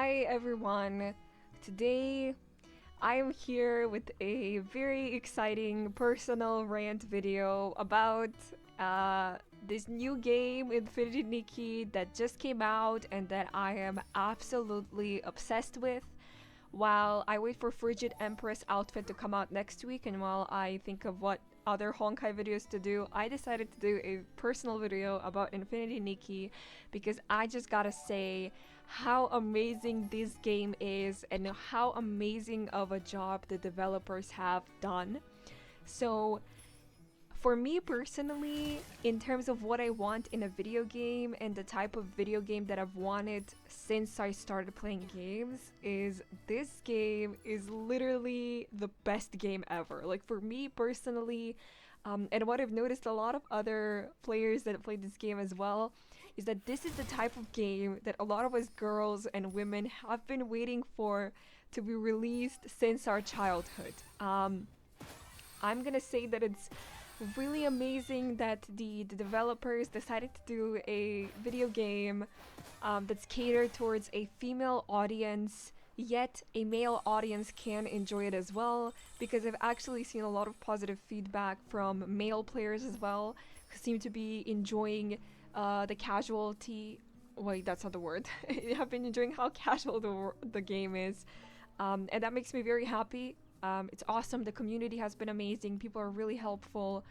Hi everyone. Today I'm here with a very exciting personal rant video about this new game, Infinity Nikki, that just came out and that I am absolutely obsessed with. While I wait for Frigid Empress outfit to come out next week, and while I think of what other Honkai videos to do, I decided to do a personal video about Infinity Nikki because I just gotta say how amazing this game is and how amazing of a job the developers have done. So, for me personally, in terms of what I want in a video game and the type of video game that I've wanted since I started playing games, is this game is literally the best game ever. Like for me personally, and what I've noticed a lot of other players that played this game as well, is that this is the type of game that a lot of us girls and women have been waiting for to be released since our childhood. I'm gonna say that it's really amazing that the developers decided to do a video game that's catered towards a female audience, yet a male audience can enjoy it as well, because I've actually seen a lot of positive feedback from male players as well, who seem to be enjoying the casualty. Wait, that's not the word. Have been enjoying how casual the game is, and that makes me very happy. It's awesome. The community has been amazing. People are really helpful.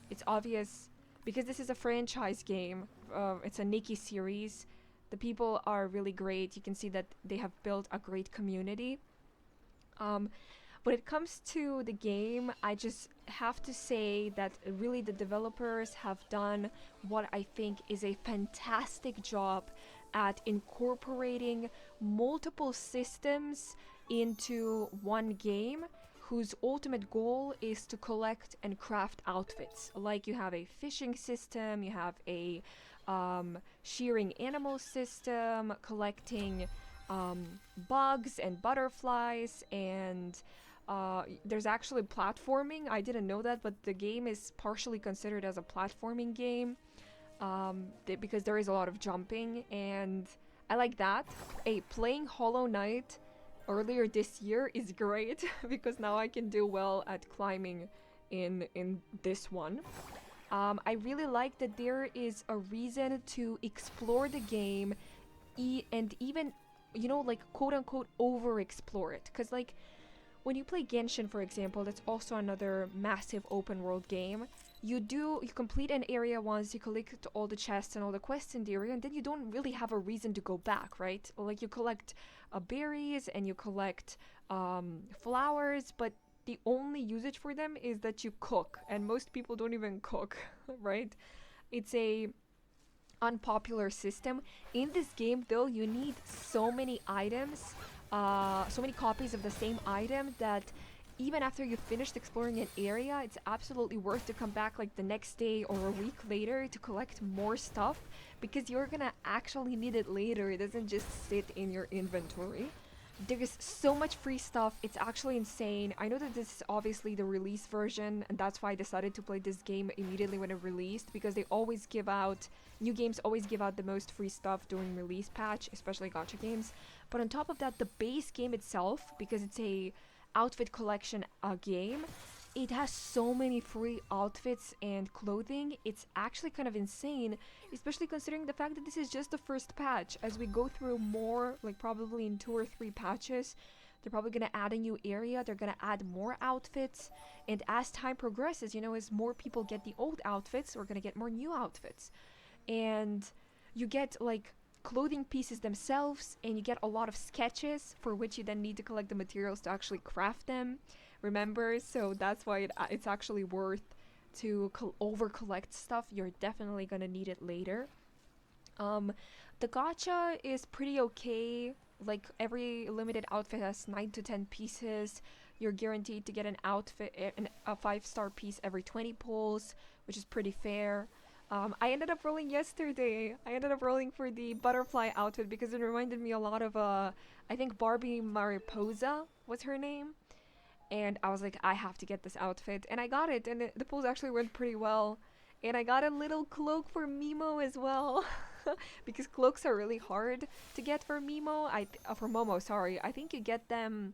It's obvious because this is a franchise game. It's a Nikki series. The people are really great. You can see that they have built a great community. When it comes to the game, I just have to say that really the developers have done what I think is a fantastic job at incorporating multiple systems into one game whose ultimate goal is to collect and craft outfits. Like you have a fishing system, you have a shearing animal system, collecting bugs and butterflies, and there's actually platforming. I didn't know that, but the game is partially considered as a platforming game because there is a lot of jumping, and I like that. Playing Hollow Knight earlier this year is great because now I can do well at climbing in this one. I really like that there is a reason to explore the game and even, like quote unquote over explore it, because like when you play Genshin, for example, that's also another massive open world game. You complete an area once, you collect all the chests and all the quests in the area, and then you don't really have a reason to go back, right? Like you collect berries and you collect flowers, but the only usage for them is that you cook, and most people don't even cook, right? It's a unpopular system. In this game, though, you need so many items, so many copies of the same item that even after you've finished exploring an area, it's absolutely worth to come back like the next day or a week later to collect more stuff because you're gonna actually need it later. It doesn't just sit in your inventory. There's so much free stuff, it's actually insane. I know that this is obviously the release version, and that's why I decided to play this game immediately when it released, because they always give out, new games always give out the most free stuff during release patch, especially gacha games. But on top of that, the base game itself, because it's a outfit collection game, it has so many free outfits and clothing. It's actually kind of insane, especially considering the fact that this is just the first patch. As we go through more, like probably in 2 or 3 patches, they're probably gonna add a new area, they're gonna add more outfits, and as time progresses, as more people get the old outfits, we're gonna get more new outfits. And you get like clothing pieces themselves, and you get a lot of sketches for which you then need to collect the materials to actually craft them, remember? So that's why it's actually worth to over collect stuff. You're definitely gonna need it later. The gacha is pretty okay. Like every limited outfit has 9 to 10 pieces. You're guaranteed to get an outfit, a 5-star piece every 20 pulls, which is pretty fair. I ended up rolling yesterday. I ended up rolling for the butterfly outfit because it reminded me a lot of, I think Barbie Mariposa was her name. And I was like, I have to get this outfit. And I got it, and the pulls actually went pretty well. And I got a little cloak for Mimo as well. because cloaks are really hard to get for for Momo, sorry. I think you get them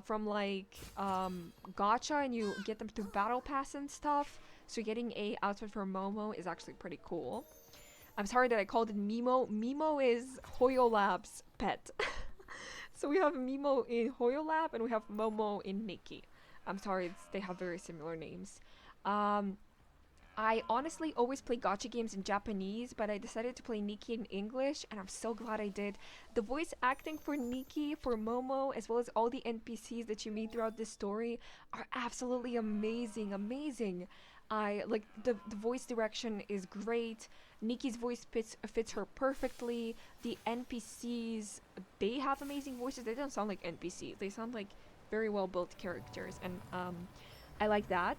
from like Gacha, and you get them through battle pass and stuff. So getting a outfit for Momo is actually pretty cool. I'm sorry that I called it Mimo. Mimo is Hoyo Lab's pet. So we have Mimo in Hoyo Lab and we have Momo in Nikki. I'm sorry, they have very similar names. Um, I honestly always play gacha games in Japanese, but I decided to play Nikki in English, and I'm so glad I did. The voice acting for Nikki, for Momo, as well as all the NPCs that you meet throughout this story are absolutely amazing, amazing. I like the voice direction is great. Nikki's voice fits her perfectly. The NPCs, they have amazing voices. They don't sound like NPCs. They sound like very well built characters, and I like that.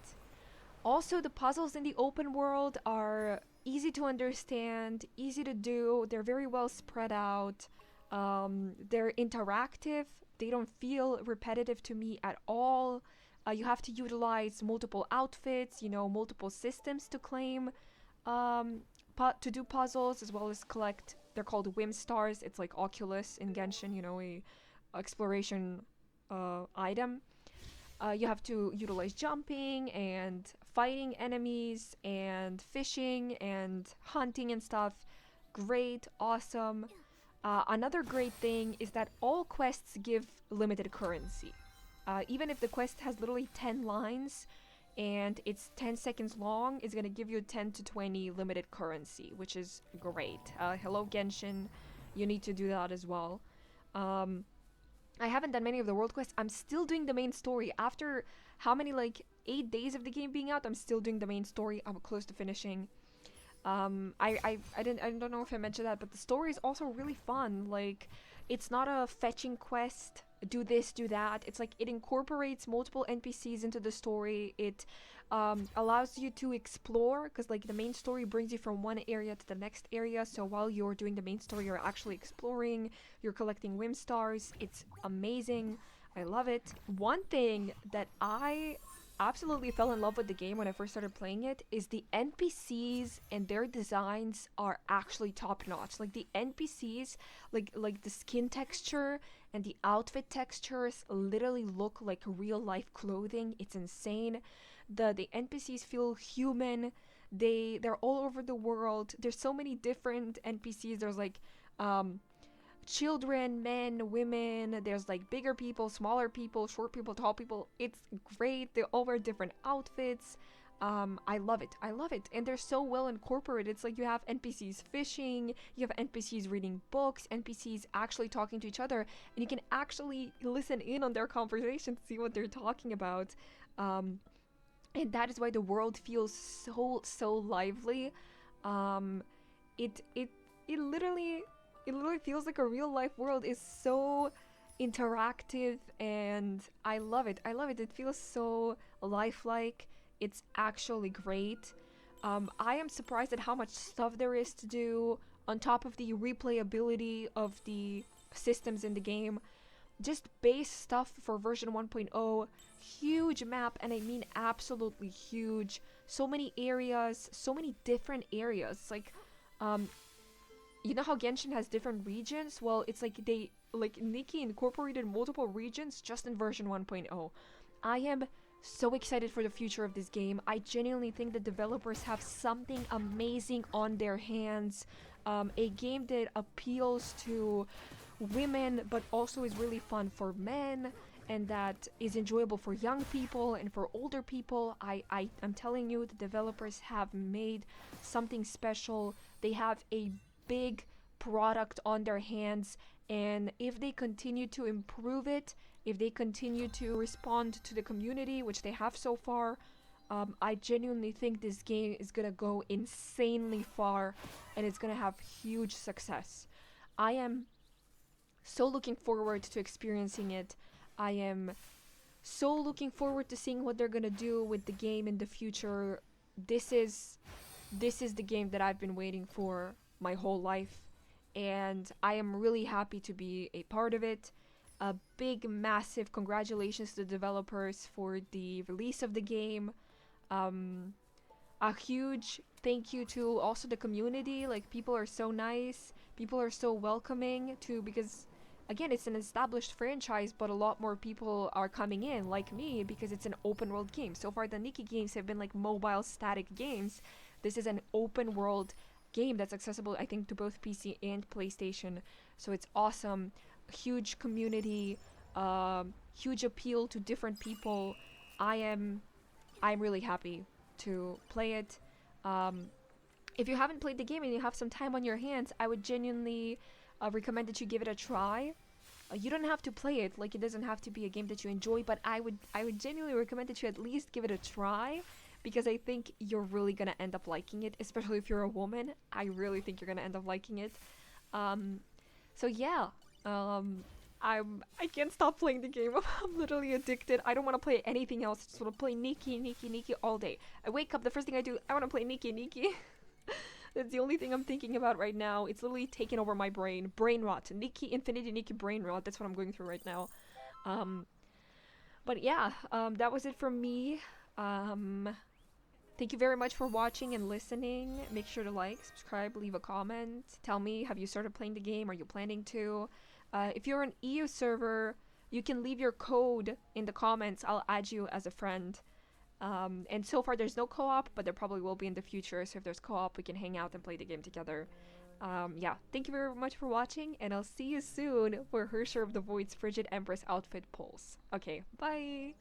Also, the puzzles in the open world are easy to understand, easy to do. They're very well spread out. They're interactive. They don't feel repetitive to me at all. You have to utilize multiple outfits, you know, multiple systems to claim, um, to do puzzles, as well as collect. They're called Whim Stars. It's like Oculus in Genshin, you know, a exploration item. You have to utilize jumping and fighting enemies and fishing and hunting and stuff. Great, awesome. Another great thing is that all quests give limited currency. Even if the quest has literally 10 lines and it's 10 seconds long, it's gonna give you 10 to 20 limited currency, which is great. Hello, Genshin. You need to do that as well. Um, I haven't done many of the world quests. I'm still doing the main story. After how many, like, 8 days of the game being out, I'm still doing the main story. I'm close to finishing. I don't know if I mentioned that, but the story is also really fun. Like, it's not a fetching quest, do this, do that. It's like it incorporates multiple NPCs into the story. It allows you to explore, because like the main story brings you from one area to the next area. So while you're doing the main story, you're actually exploring. You're collecting Whim Stars. It's amazing. I love it. One thing that I absolutely fell in love with the game when I first started playing it is the NPCs and their designs are actually top notch. Like the NPCs, like the skin texture and the outfit textures literally look like real life clothing. It's insane. The NPCs feel human. They're all over the world. There's so many different NPCs. There's like children, men, women. There's like bigger people, smaller people, short people, tall people. It's great. They all wear different outfits. I love it. I love it. And they're so well incorporated. It's like you have NPCs fishing, you have NPCs reading books, NPCs actually talking to each other, and you can actually listen in on their conversations, see what they're talking about. And that is why the world feels so lively. Um, it it it literally it literally feels like a real life world. Is so interactive, and I love it. I love it. It feels so lifelike. It's actually great. I am surprised at how much stuff there is to do on top of the replayability of the systems in the game. Just base stuff for version 1.0. Huge map, and I mean absolutely huge. So many areas, so many different areas. Like, you know how Genshin has different regions? Well, it's like Nikki incorporated multiple regions just in version 1.0. I am so excited for the future of this game. I genuinely think the developers have something amazing on their hands. A game that appeals to women but also is really fun for men, and that is enjoyable for young people and for older people. I'm telling you, the developers have made something special. They have a big product on their hands, and if they continue to improve it, if they continue to respond to the community, which they have so far, I genuinely think this game is gonna go insanely far, and it's gonna have huge success. I am so looking forward to experiencing it. I am so looking forward to seeing what they're gonna do with the game in the future. This is the game that I've been waiting for my whole life, and I am really happy to be a part of it. A big, massive congratulations to the developers for the release of the game. A huge thank you to also the community. Like, people are so nice, people are so welcoming to, because again, it's an established franchise, but a lot more people are coming in, like me, because it's an open world game. So far, the Nikki games have been like mobile static games. This is an open world game that's accessible, I think, to both PC and PlayStation. So it's awesome. Huge community, huge appeal to different people. I am, I'm really happy to play it. Um, if you haven't played the game and you have some time on your hands, I would genuinely recommend that you give it a try. You don't have to play it, like it doesn't have to be a game that you enjoy, but I would genuinely recommend that you at least give it a try, because I think you're really gonna end up liking it, especially if you're a woman. I really think you're gonna end up liking it. Um, so yeah, um, I can't stop playing the game. I'm literally addicted. I don't want to play anything else. I just want to play Nikki, Nikki, Nikki all day. I wake up, the first thing I do, I want to play Nikki, Nikki. That's the only thing I'm thinking about right now. It's literally taking over my brain. Brain rot. Nikki, Infinity Nikki brain rot. That's what I'm going through right now. Um, but yeah, that was it from me. Um, Thank you very much for watching and listening. Make sure to like, subscribe, leave a comment. Tell me, have you started playing the game? Are you planning to? If you're an EU server, you can leave your code in the comments. I'll add you as a friend. And so far there's no co-op, but there probably will be in the future. So if there's co-op, we can hang out and play the game together. Yeah, thank you very much for watching, and I'll see you soon for Her Share of the Void's Frigid Empress outfit polls. Okay, bye!